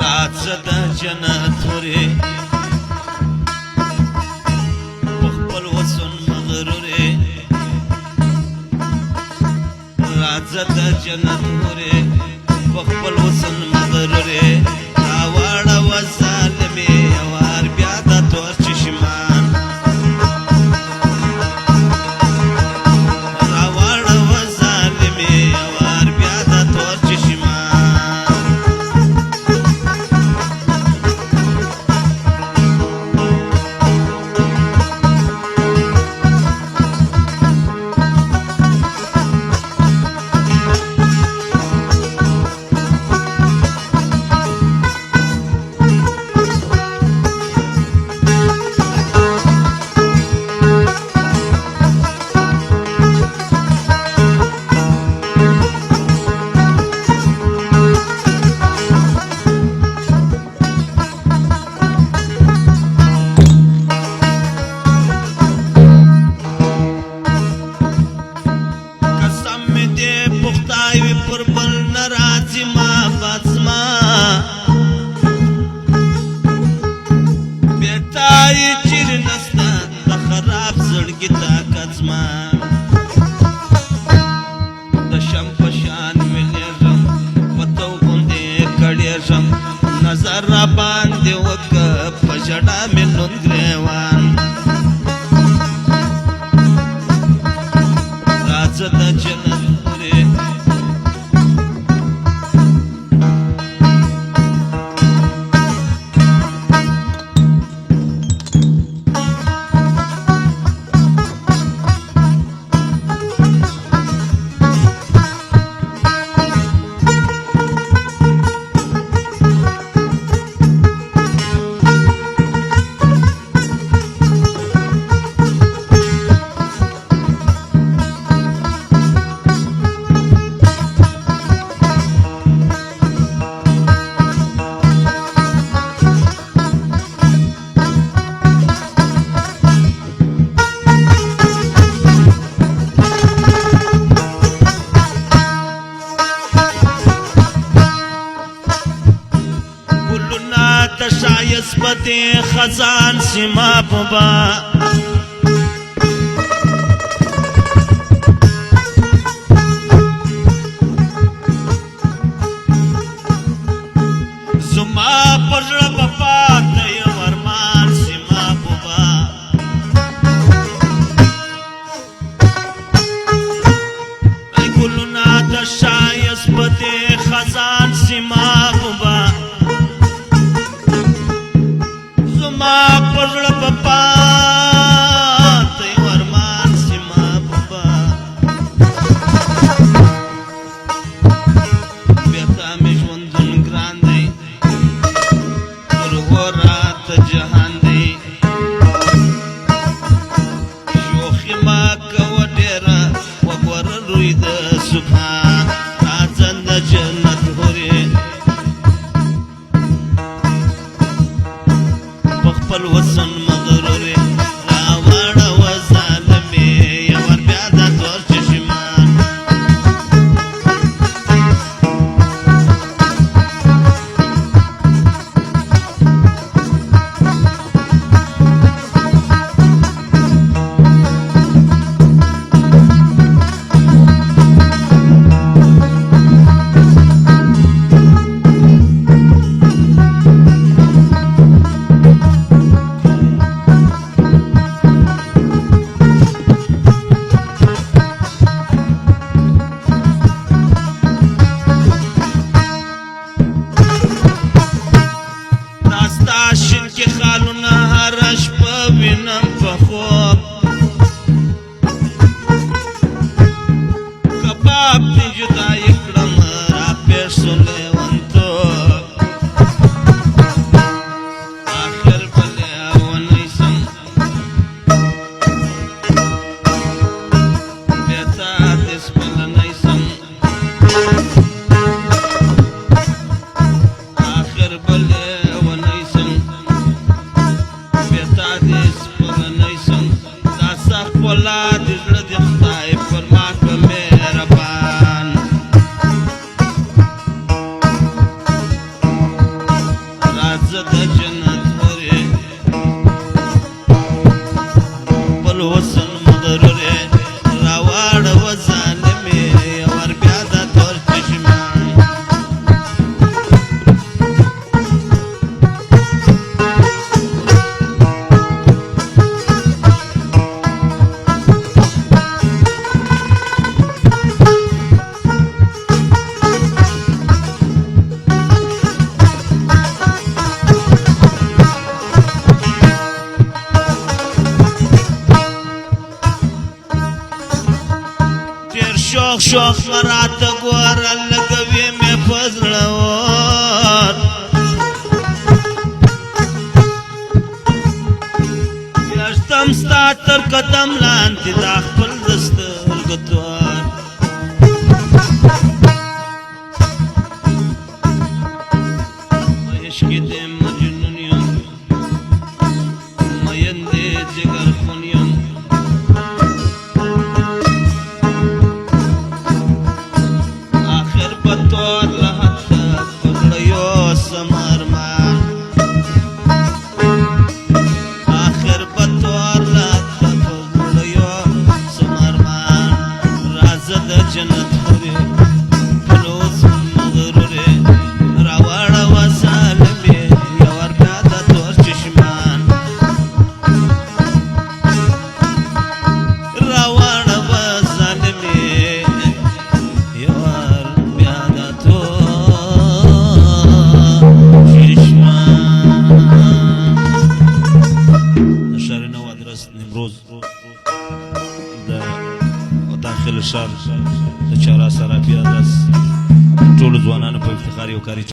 راځه د جنت ورې په خپل وسن مغرورې راځه د جنت ورې په خپل وسن مغرورې راواړوه ظالمې وار بیا د تور چشمان راواړوه ظالمې وار بیا د تور چشمان نظر را باندې وکړه په ژړا مې لوند ګریوان راځه د جنت ورې شایسته خزان سما پبا زما پزړه پپا ته یو ارمان سما پبا ای ګلونه د شایسته خزان سما پبا ما پزړه پپا ته یو ارمان سما پپا بیرته مې ژوندون ګران دی تر ورات جهان دی شوخي ما کوه ډېره وګوره روی د سبحان راځه د جنت هورې خپل وسن مغرورې راواړوه ظالمې ور بیا د تور چشمان رازه د جنت ورې بل وسن مغرورې راواړه و ظالمې ور بیا د تور چشمان شوق راته ګوره لګوي مې په زړه اور یاشتم ستا تر قدم لاندې دا خپل د سترګو توار په عشق کې د مجنون یم مین د جګر خون یم طور لحظة فضليو سمرمان آخر بطور لحظة فضليو سمرمان رازد جنت خوري فلوس مغروري راوڑا و ظالمي يور بيادا دور چشمان راوڑا و ظالمي يور نمروز داخل شهر د چهار سره پیاده ټول ځوانانو په افتخار یو کاری